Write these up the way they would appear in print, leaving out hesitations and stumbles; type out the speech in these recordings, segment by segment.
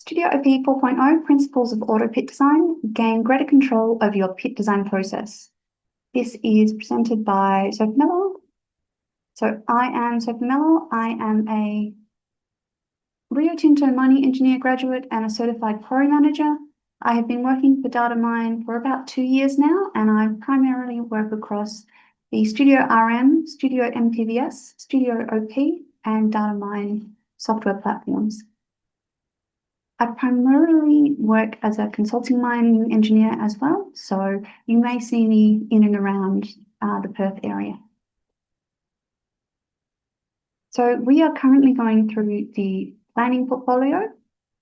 Studio OP 4.0 Principles of Autopit Design gain greater control over your pit design process. This is presented by Sophie Mellor. So I am Sophie Mellor. I am a Rio Tinto mining engineer graduate and a certified quarry manager. I have been working for Datamine for about 2 years now, and I primarily work across the Studio RM, Studio MPVS, Studio OP, and Datamine software platforms. I primarily work as a consulting mining engineer as well, so you may see me in and around the Perth area. So we are currently going through the planning portfolio.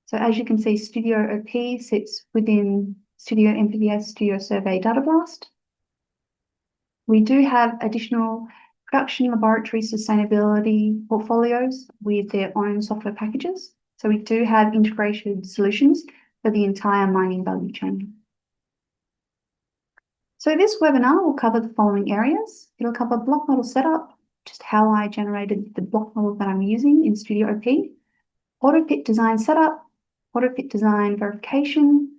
So as you can see, Studio OP sits within Studio MPVS, Studio Survey Datablast. We do have additional production laboratory sustainability portfolios with their own software packages. So we do have integrated solutions for the entire mining value chain. So this webinar will cover the following areas. It'll cover block model setup, just how I generated the block model that I'm using in Studio OP, Autopit design setup, Autopit design verification,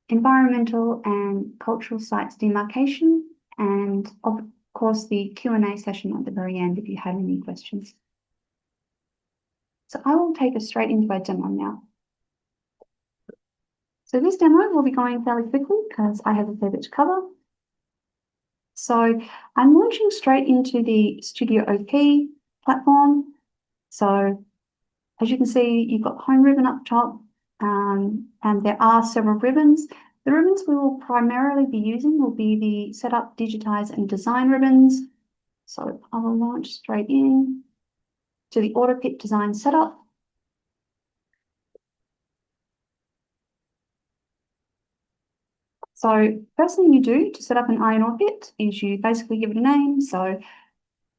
environmental and cultural sites demarcation, and of course the Q&A session at the very end if you have any questions. So I will take us straight into our demo now. So this demo will be going fairly quickly because I have a fair bit to cover. So I'm launching straight into the Studio OP platform. So as you can see, you've got home ribbon up top, and there are several ribbons. The ribbons we will primarily be using will be the setup, digitize, and design ribbons. So I will launch straight in to the Autopit design setup. So first thing you do to set up an iron ore pit is you basically give it a name. So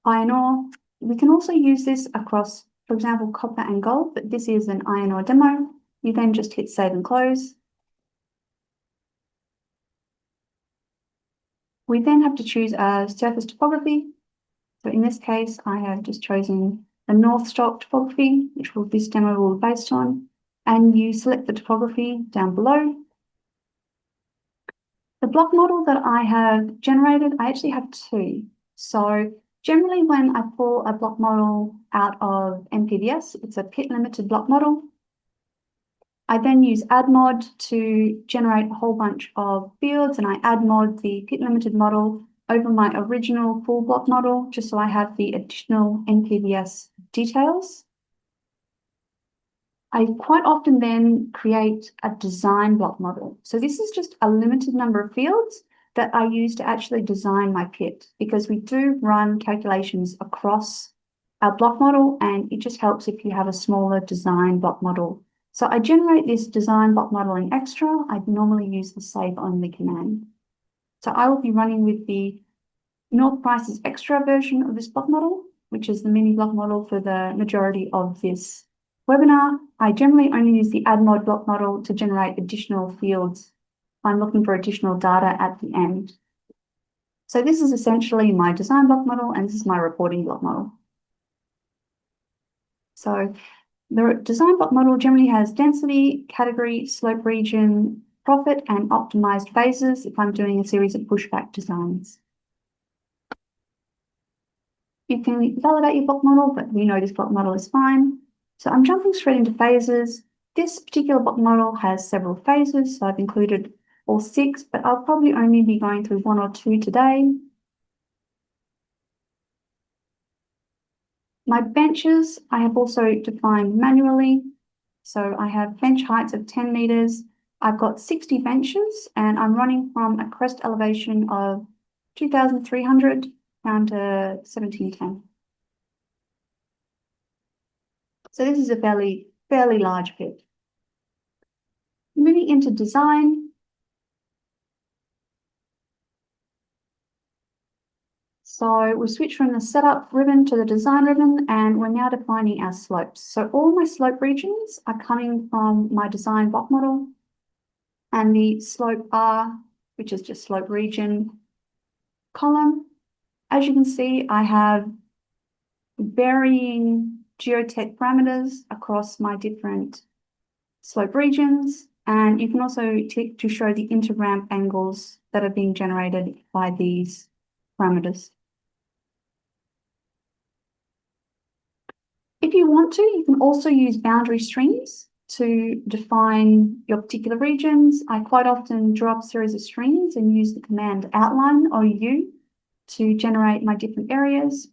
iron ore, we can also use this across, for example, copper and gold, but this is an iron ore demo. You then just hit save and close. We then have to choose a surface topography. So in this case, I have just chosen the North Stock topography, which this demo will be based on, and you select the topography down below. The block model that I have generated, I actually have two. So generally when I pull a block model out of MPVS, it's a pit limited block model. I then use add-mod to generate a whole bunch of fields, and I add-mod the pit limited model over my original full block model, just so I have the additional MPVS details. I quite often then create a design block model. So this is just a limited number of fields that I use to actually design my pit, because we do run calculations across our block model, and it just helps if you have a smaller design block model. So I generate this design block model in Extra. I normally use the save only command. So I will be running with the North Prices Extra version of this block model, which is the mini block model for the majority of this webinar. I generally only use the add-mod block model to generate additional fields. I'm looking for additional data at the end. So this is essentially my design block model, and this is my reporting block model. So the design block model generally has density, category, slope region, profit, and optimized phases if I'm doing a series of pushback designs. You can validate your block model, but we know this block model is fine. So I'm jumping straight into phases. This particular block model has several phases, so I've included all 6, but I'll probably only be going through 1 or 2 today. My benches, I have also defined manually. So I have bench heights of 10 meters. I've got 60 benches, and I'm running from a crest elevation of 2,300 down to 1,710. So this is a fairly large pit. Moving into design. So we switch from the setup ribbon to the design ribbon, and we're now defining our slopes. So all my slope regions are coming from my design block model, and the slope R, which is just slope region column. As you can see, I have varying geotech parameters across my different slope regions, and you can also tick to show the inter-ramp angles that are being generated by these parameters. If you want to, you can also use boundary strings to define your particular regions. I quite often draw up a series of strings and use the command outline or U to generate my different areas.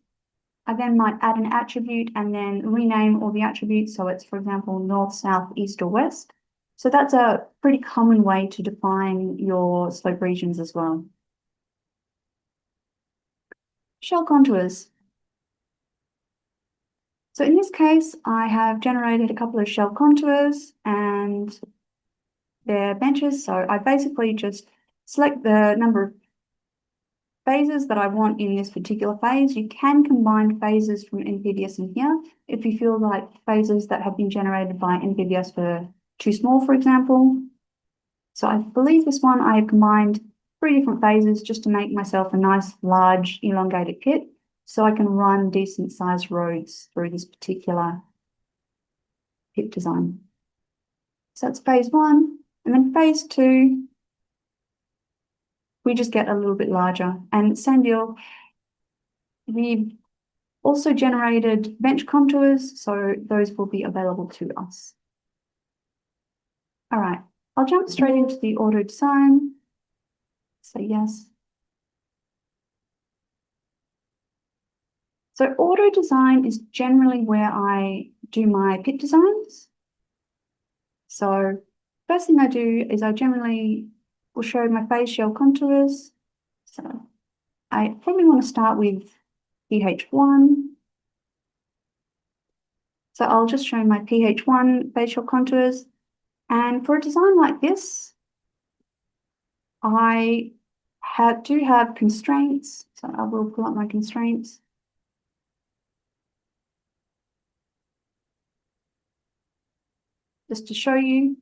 I then might add an attribute and then rename all the attributes. So it's, for example, north, south, east, or west. So that's a pretty common way to define your slope regions as well. Shell contours. So in this case, I have generated a couple of shell contours and their benches. So I basically just select the number of phases that I want in this particular phase. You can combine phases from NPVS in here if you feel like phases that have been generated by NPVS were too small, for example. So I believe this one I have combined 3 different phases just to make myself a nice large elongated pit so I can run decent sized roads through this particular pit design. So that's phase 1. And then phase 2, we just get a little bit larger. And same deal, we've also generated bench contours, so those will be available to us. All right, I'll jump straight into the auto design. So yes. So auto design is generally where I do my pit designs. So first thing I do is I generally will show my phase shell contours. So I probably want to start with PH1. So I'll just show my PH1 phase shell contours. And for a design like this, I do have constraints. So I will pull up my constraints. Just to show you.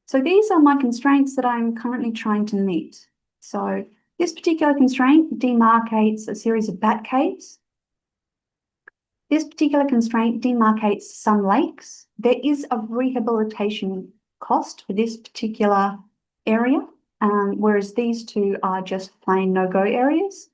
So these are my constraints that I'm currently trying to meet. So this particular constraint demarcates a series of bat caves. This particular constraint demarcates some lakes. There is a rehabilitation cost for this particular area, whereas these two are just plain no-go areas.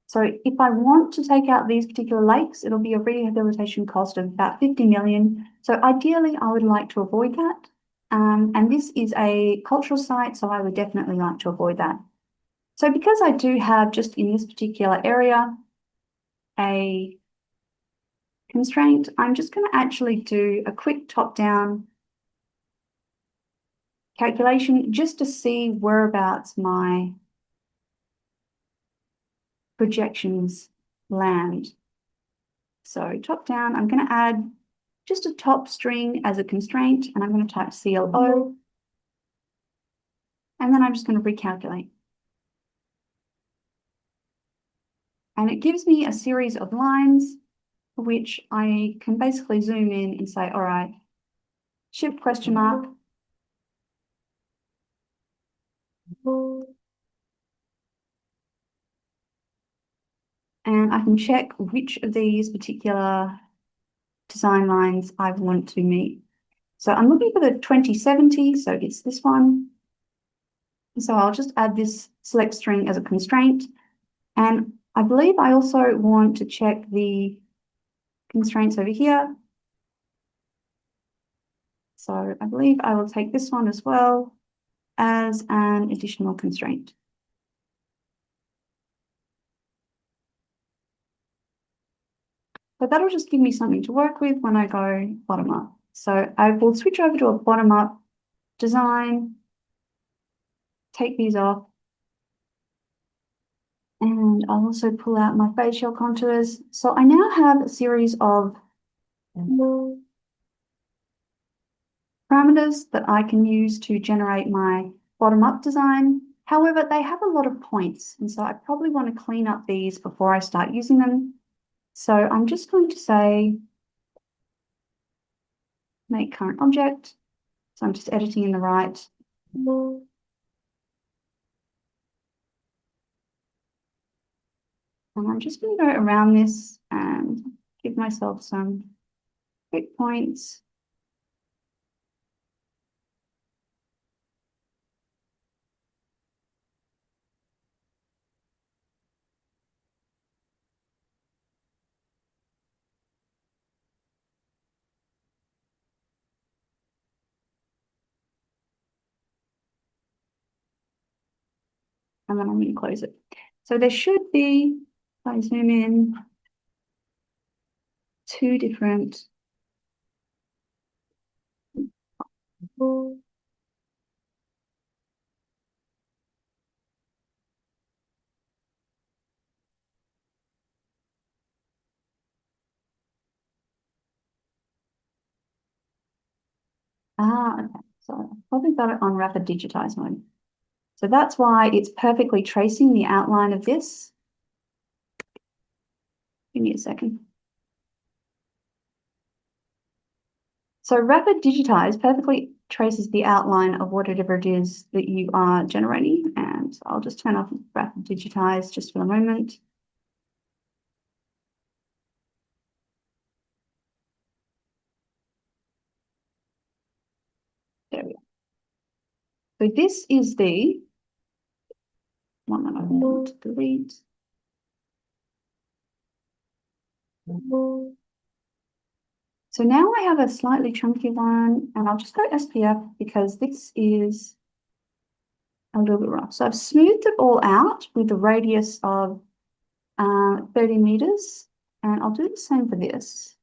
So if I want to take out these particular lakes, it'll be a rehabilitation cost of about 50 million. So ideally, I would like to avoid that. And this is a cultural site, so I would definitely like to avoid that. So because I do have just in this particular area a constraint, I'm just going to actually do a quick top-down calculation just to see whereabouts my projections land. So top-down, I'm going to add just a top string as a constraint, and I'm going to type CLO, and then I'm just going to recalculate. And it gives me a series of lines, which I can basically zoom in and say, all right, shift question mark. And I can check which of these particular design lines I want to meet. So I'm looking for the 2070, so it's this one. So I'll just add this select string as a constraint. And I believe I also want to check the constraints over here. So I believe I will take this one as well as an additional constraint. But that'll just give me something to work with when I go bottom up. So I will switch over to a bottom up design, take these off, and I'll also pull out my phase shell contours. So I now have a series of parameters that I can use to generate my bottom up design. However, they have a lot of points, and so I probably want to clean up these before I start using them. So I'm just going to say, make current object. So I'm just editing in the right. And I'm just going to go around this and give myself some quick points. and then I'm going to close it. So there should be, if I zoom in, two different okay. So I've probably got it on rapid digitize mode. So that's why it's perfectly tracing the outline of this. Give me a second. So rapid digitize perfectly traces the outline of whatever it is that you are generating. And I'll just turn off rapid digitize just for a moment. There we go. So this is the one that I want to delete. So now I have a slightly chunky one, and I'll just go SPF because this is a little bit rough. So I've smoothed it all out with a radius of 30 meters, and I'll do the same for this.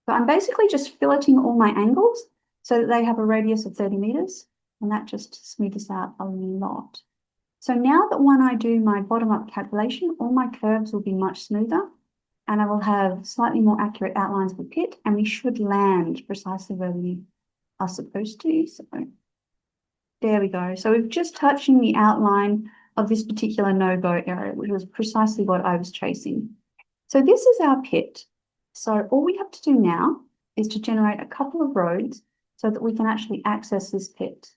So I'm basically just filleting all my angles so that they have a radius of 30 meters, and that just smooths out a lot. So now that when I do my bottom-up calculation, all my curves will be much smoother, and I will have slightly more accurate outlines of the pit, and we should land precisely where we are supposed to. So there we go. So we're just touching the outline of this particular no-go area, which was precisely what I was chasing. So this is our pit. So all we have to do now is to generate a couple of roads so that we can actually access this pit.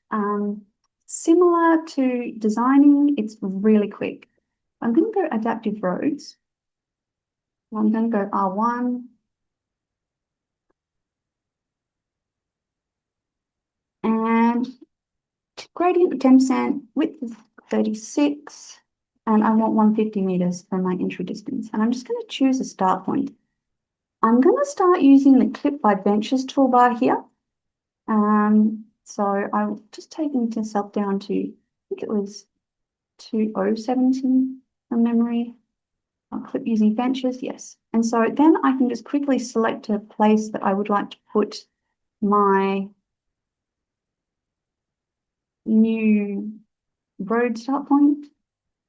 Similar to designing, it's really quick. I'm going to go adaptive roads. I'm going to go R1. And gradient of 10%, width of 36. And I want 150 meters for my entry distance. And I'm just going to choose a start point. I'm going to start using the clip by benches toolbar here. So I'll just take myself down to, I think it was 2017 from memory. I'll clip using benches, yes. And so then I can just quickly select a place that I would like to put my new road start point.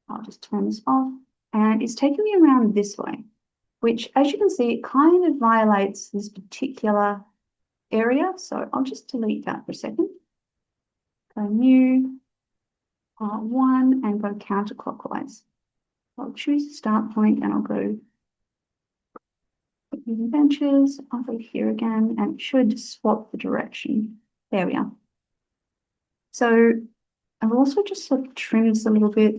I'll just turn this off, and it's taking me around this way, which, as you can see, it kind of violates this particular area. So I'll just delete that for a second. Go new, R1, and go counterclockwise. I'll choose the start point, and I'll go using benches. I'll go here again, and it should swap the direction. There we are. So I've also just sort of trimmed this a little bit,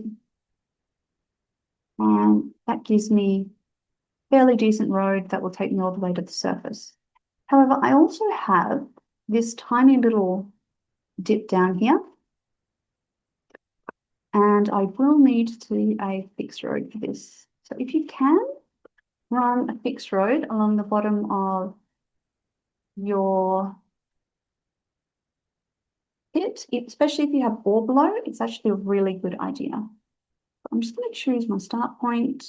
and that gives me fairly decent road that will take me all the way to the surface. However, I also have this tiny little dip down here, and I will need to do a fixed road for this. So if you can run a fixed road along the bottom of your pit, especially if you have ore below, it's actually a really good idea. I'm just going to choose my start point,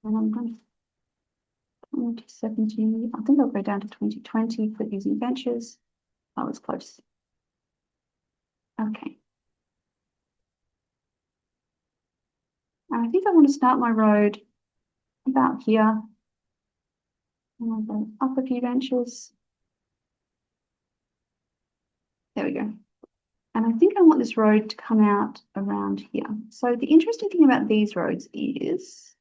and I'm going to 2070. I think I'll go down to 2020 for using benches. I was close. Okay. And I think I want to start my road about here. And I'll go up a few benches. There we go. And I think I want this road to come out around here. So the interesting thing about these roads is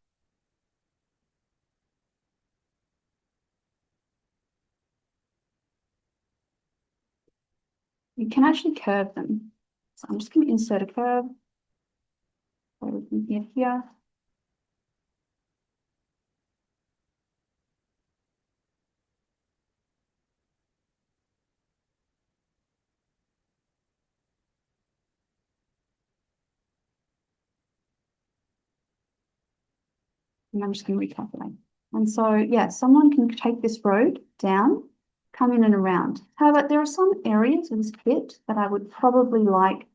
you can actually curve them. So I'm just going to insert a curve. So we can get here. And I'm just going to recalculate. And so, yeah, someone can take this road down, come in and around. However, there are some areas of this kit that I would probably like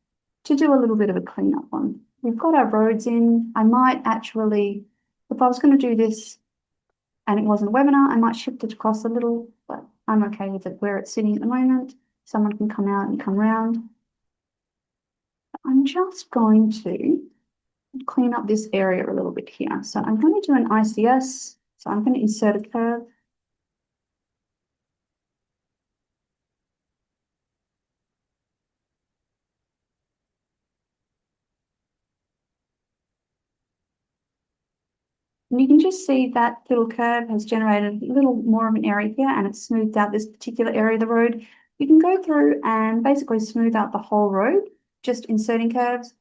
to do a little bit of a cleanup on. We've got our roads in. I might actually, if I was going to do this and it wasn't a webinar, I might shift it across a little, but I'm okay with it where it's sitting at the moment. Someone can come out and come round. I'm just going to clean up this area a little bit here. So I'm going to do an ICS. So I'm going to insert a curve. And you can just see that little curve has generated a little more of an area here, and it's smoothed out this particular area of the road. You can go through and basically smooth out the whole road, just inserting curves,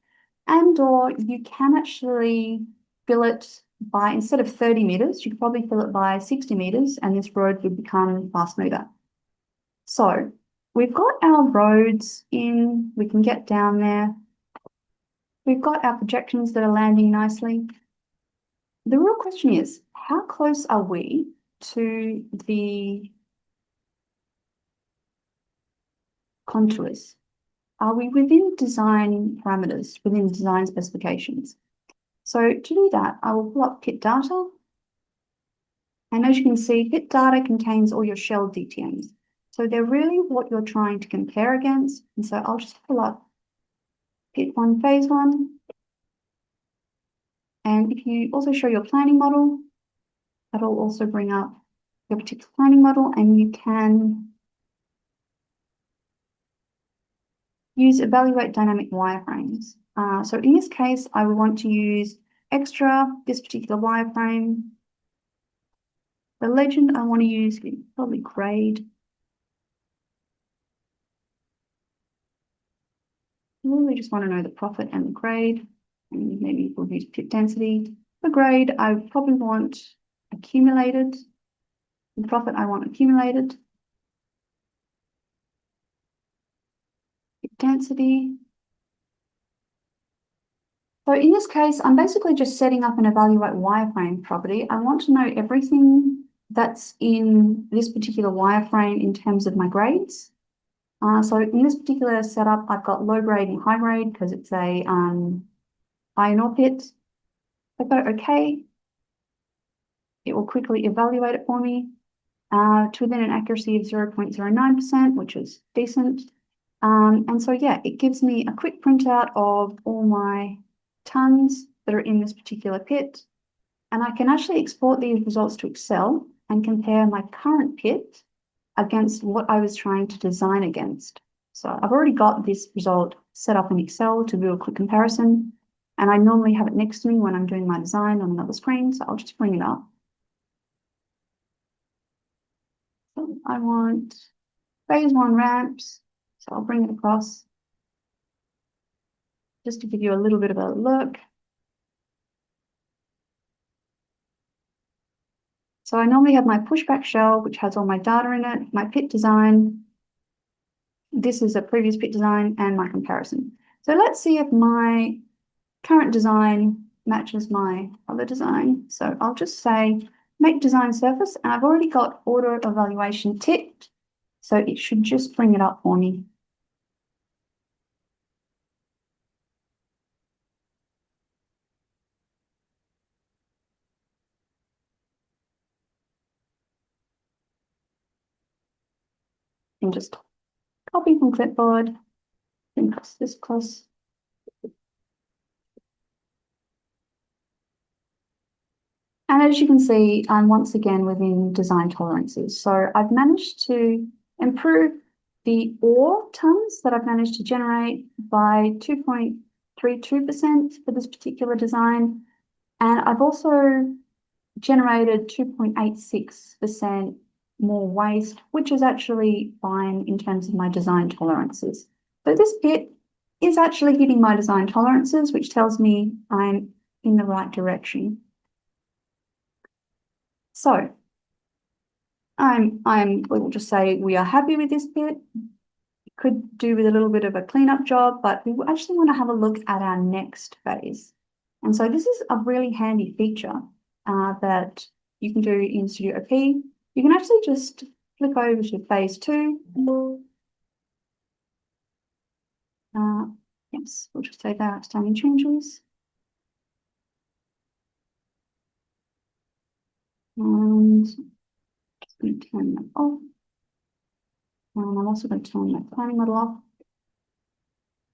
and or you can actually fill it by, instead of 30 meters, you could probably fill it by 60 meters, and this road would become far smoother. So we've got our roads in, we can get down there. We've got our projections that are landing nicely. The real question is, how close are we to the contours? Are we within design parameters, within design specifications? So to do that, I will pull up pit data. And as you can see, pit data contains all your shell DTMs. So they're really what you're trying to compare against. And so I'll just pull up pit 1, phase 1. And if you also show your planning model, that'll also bring up your particular planning model, and you can use evaluate dynamic wireframes. So in this case, I would want to use extra, this particular wireframe. The legend I want to use is probably grade. You really just want to know the profit and the grade, and maybe we'll use pit density. For grade, I probably want accumulated. The profit I want accumulated. Pit density. So in this case, I'm basically just setting up an evaluate wireframe property. I want to know everything that's in this particular wireframe in terms of my grades. So in this particular setup, I've got low grade and high grade because it's a iron ore pit. I go okay. It will quickly evaluate it for me to within an accuracy of 0.09%, which is decent. And so, yeah, it gives me a quick printout of all my tons that are in this particular pit. And I can actually export these results to Excel and compare my current pit against what I was trying to design against. So I've already got this result set up in Excel to do a quick comparison. And I normally have it next to me when I'm doing my design on another screen. So I'll just bring it up. So I want phase 1 ramps. So I'll bring it across just to give you a little bit of a look. So I normally have my pushback shell, which has all my data in it, my pit design. This is a previous pit design and my comparison. So let's see if my current design matches my other design. So I'll just say make design surface, and I've already got auto evaluation ticked. So it should just bring it up for me. And just copy from clipboard, then press this close. And as you can see, I'm once again within design tolerances. So I've managed to improve the ore tons that I've managed to generate by 2.32% for this particular design. And I've also generated 2.86% more waste, which is actually fine in terms of my design tolerances. So this pit is actually hitting my design tolerances, which tells me I'm in the right direction. So we'll just say we are happy with this pit. Could do with a little bit of a cleanup job, but we actually want to have a look at our next phase. And so this is a really handy feature. that you can do in Studio OP. You can actually just flick over to phase 2. Yes, we'll just say that outstanding changes. And just going to turn that off. And I'm also going to turn my planning model off.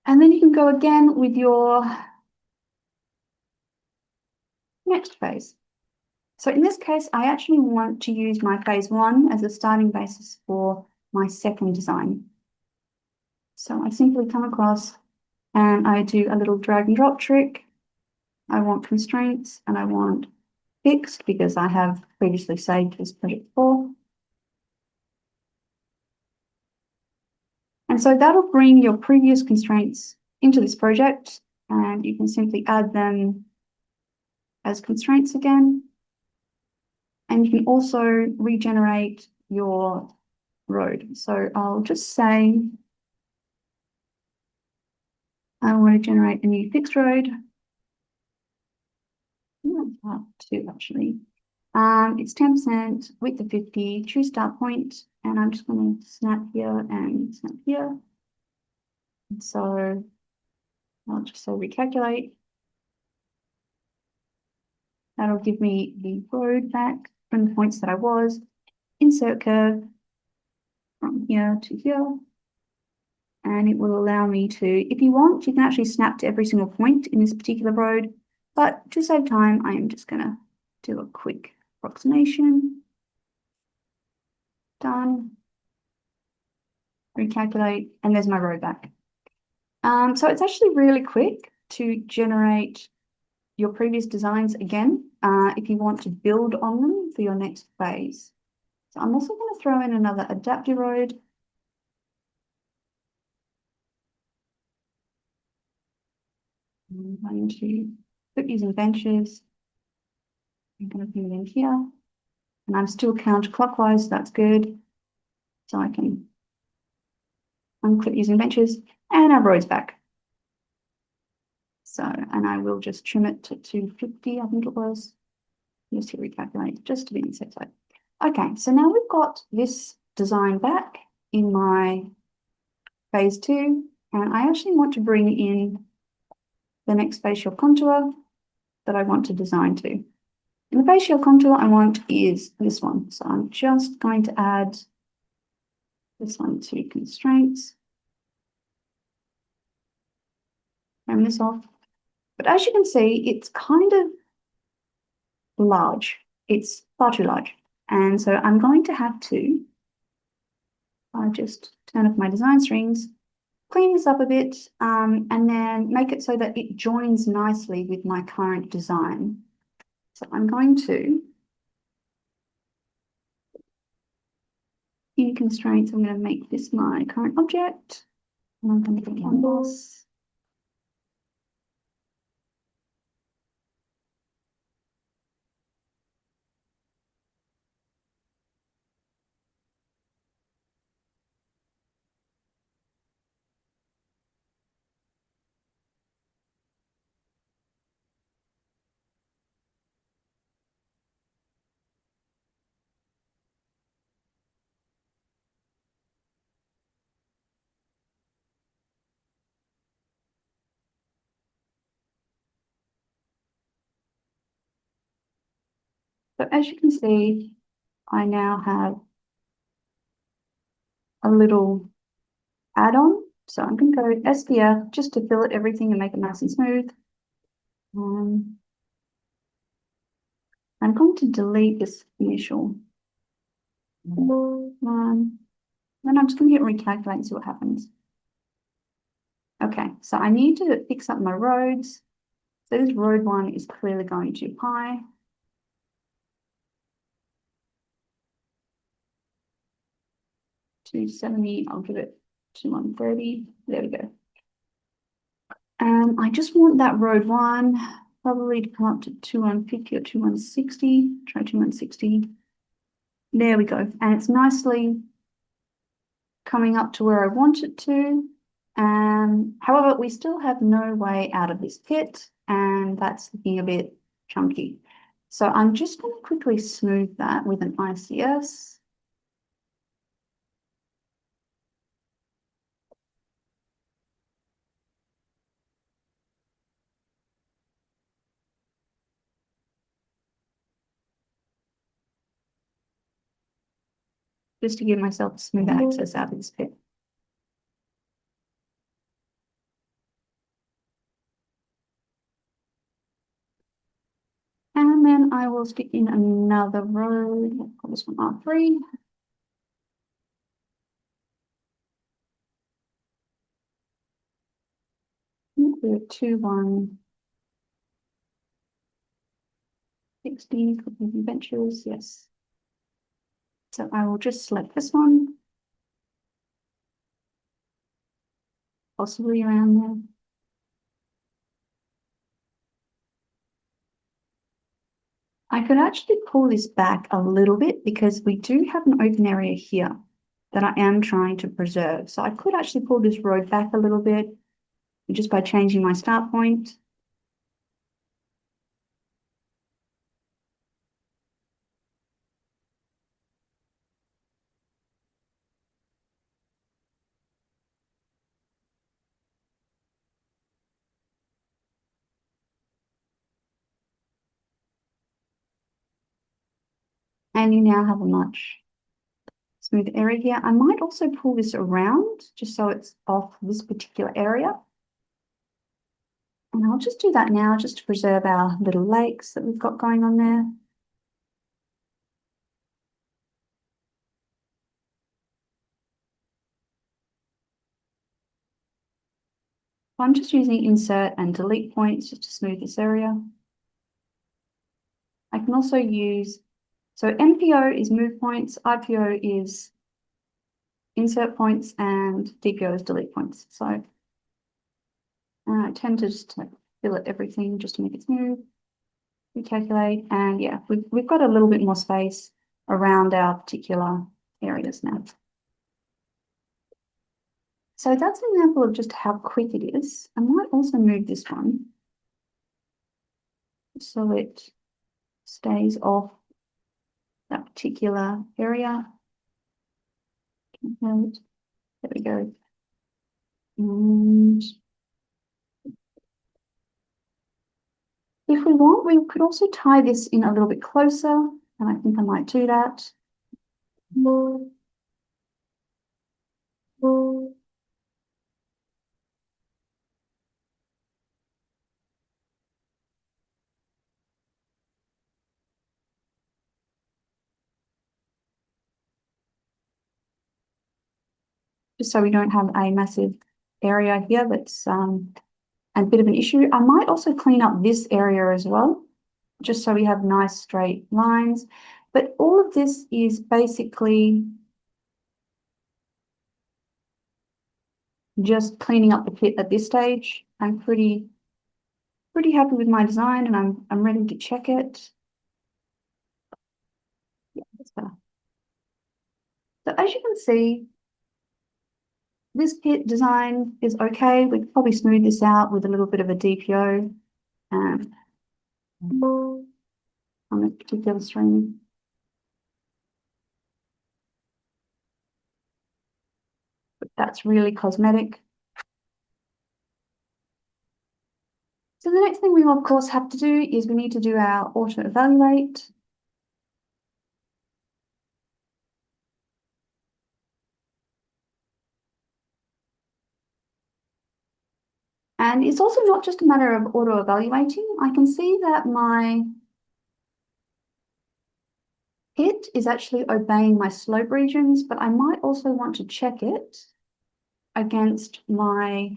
And then you can go again with your next phase. So in this case, I actually want to use my phase 1 as a starting basis for my second design. So I simply come across and I do a little drag and drop trick. I want constraints and I want fixed because I have previously saved this project before. And so that'll bring your previous constraints into this project, and you can simply add them as constraints again. And you can also regenerate your road. So I'll just say I want to generate a new fixed road. Two actually. It's 10%, width of 50, choose start point, and I'm just going to snap here and snap here. And so I'll just say recalculate. That'll give me the road back from the points that I was. Insert curve from here to here. And it will allow me to, if you want, you can actually snap to every single point in this particular road. But to save time, I am just going to do a quick approximation. Done. Recalculate, and there's my road back. So it's actually really quick to generate your previous designs again, if you want to build on them for your next phase. So I'm also going to throw in another adaptive road. I'm going to put using benches. I'm going to put it in here. And I'm still counterclockwise, that's good. So I can unclip using benches, and our road's back. So, and I will just trim it to 250, I think it was. Just hit recalculate, just to be on the safe side. Okay, so now we've got this design back in my phase 2, and I actually want to bring in the next spatial contour that I want to design to. And the spatial contour I want is this one. So I'm just going to add this one to constraints. Turn this off. But as you can see, it's kind of large. It's far too large. And so I'm going to have to just turn off my design strings, clean this up a bit, and then make it so that it joins nicely with my current design. So I'm going to, in constraints, I'm going to make this my current object. And I'm going to go canvas. So as you can see, I now have a little add-on. So I'm going to go SPF just to fill it everything and make it nice and smooth. I'm going to delete this initial one. Then I'm just going to hit recalculate and see what happens. Okay, so I need to fix up my roads. So this road one is clearly going too high. 270, I'll give it to 130. There we go. I just want that road one probably to come up to 2150 or 2160. Try 2160. There we go. And it's nicely coming up to where I want it to. However, we still have no way out of this pit, and that's looking a bit chunky. So I'm just going to quickly smooth that with an ICS. Just to give myself smooth access out of this pit. And then I will stick in another road. I'll call this one R3. We're 2160 for ventures, yes. So I will just select this one, possibly around there. I could actually pull this back a little bit because we do have an open area here that I am trying to preserve. So I could actually pull this road back a little bit just by changing my start point. And you now have a much smoother area here. I might also pull this around just so it's off this particular area. And I'll just do that now just to preserve our little lakes that we've got going on there. I'm just using insert and delete points just to smooth this area. I can also use, so MPO is move points, IPO is insert points, and DPO is delete points. So I tend to just fill it everything just to make it smooth. Recalculate, and yeah, we've got a little bit more space around our particular areas now. So that's an example of just how quick it is. I might also move this one so it stays off that particular area. And there we go. And if we want, we could also tie this in a little bit closer, and I think I might do that. Just so we don't have a massive area here that's a bit of an issue. I might also clean up this area as well, just so we have nice straight lines. But all of this is basically just cleaning up the pit at this stage. I'm pretty happy with my design, and I'm ready to check it. Yeah, that's better. So as you can see, this pit design is okay. We could probably smooth this out with a little bit of a DPO on a particular stream. But that's really cosmetic. So the next thing we will, of course, have to do is we need to do our auto evaluate. And it's also not just a matter of auto evaluating. I can see that my pit is actually obeying my slope regions, but I might also want to check it against my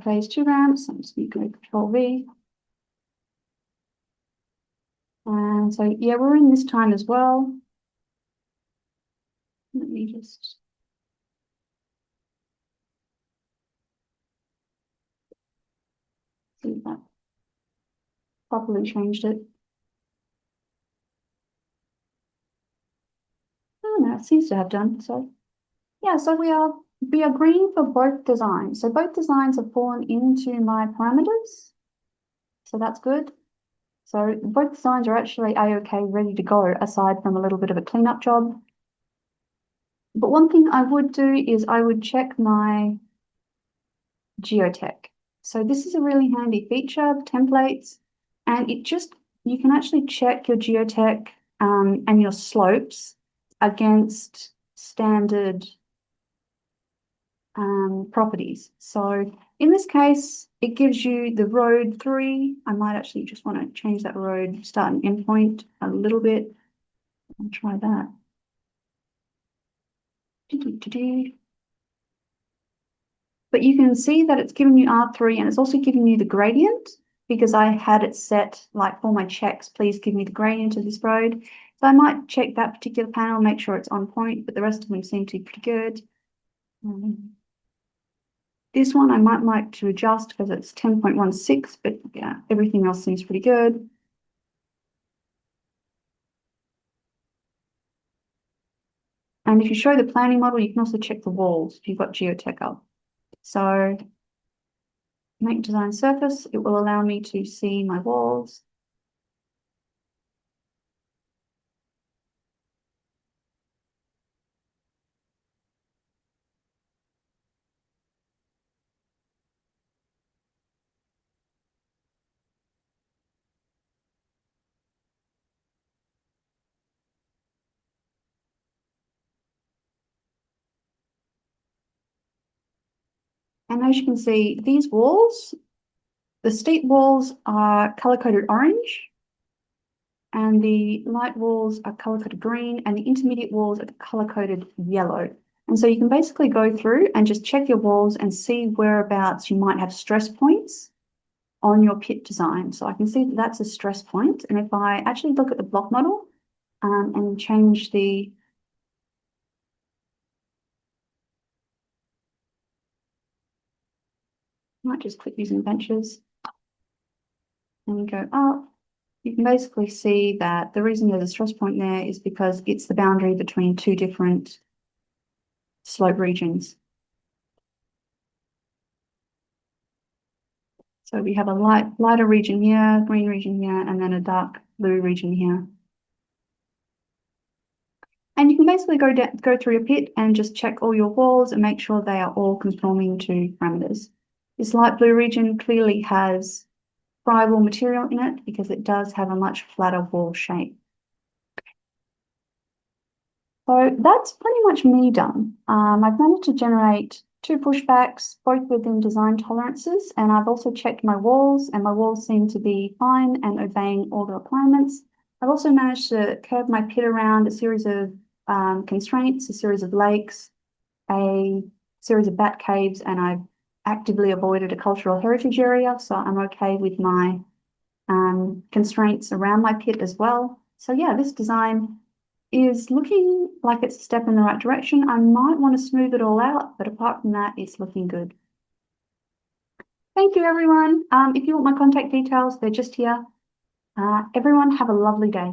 phase 2 ramps. I'm just going to go Control V. And so, yeah, we're in this time as well. Let me just see if that properly changed it. Oh no, it seems to have done. So yeah, so we are green for both designs. So both designs have fallen into my parameters. So that's good. So both designs are actually A-OK, ready to go, aside from a little bit of a cleanup job. But one thing I would do is I would check my geotech. So this is a really handy feature, templates, and you can actually check your geotech and your slopes against standard properties. So in this case, it gives you the road 3. I might actually just want to change that road start and end point a little bit. I'll try that. But you can see that it's giving you R3 and it's also giving you the gradient because I had it set like for my checks, please give me the gradient of this road. So I might check that particular panel, make sure it's on point, but the rest of them seem to be pretty good. This one I might like to adjust because it's 10.16, but yeah, everything else seems pretty good. And if you show the planning model, you can also check the walls if you've got geotech up. So make design surface, it will allow me to see my walls. And as you can see, these walls, the steep walls are color-coded orange, and the light walls are color-coded green, and the intermediate walls are color-coded yellow. And so you can basically go through and just check your walls and see whereabouts you might have stress points on your pit design. So I can see that that's a stress point. And if I actually look at the block model and change the might just click using benches and go up. You can basically see that the reason there's a stress point there is because it's the boundary between 2 different slope regions. So we have a lighter region here, green region here, and then a dark blue region here. And you can basically go through your pit and just check all your walls and make sure they are all conforming to parameters. This light blue region clearly has friable material in it because it does have a much flatter wall shape. So that's pretty much me done. I've managed to generate 2 pushbacks, both within design tolerances, and I've also checked my walls, and my walls seem to be fine and obeying all the requirements. I've also managed to curve my pit around a series of constraints, a series of lakes, a series of bat caves, and I've actively avoided a cultural heritage area, so I'm okay with my constraints around my pit as well. So yeah, this design is looking like it's a step in the right direction. I might want to smooth it all out, but apart from that, it's looking good. Thank you, everyone. If you want my contact details, they're just here. Everyone have a lovely day.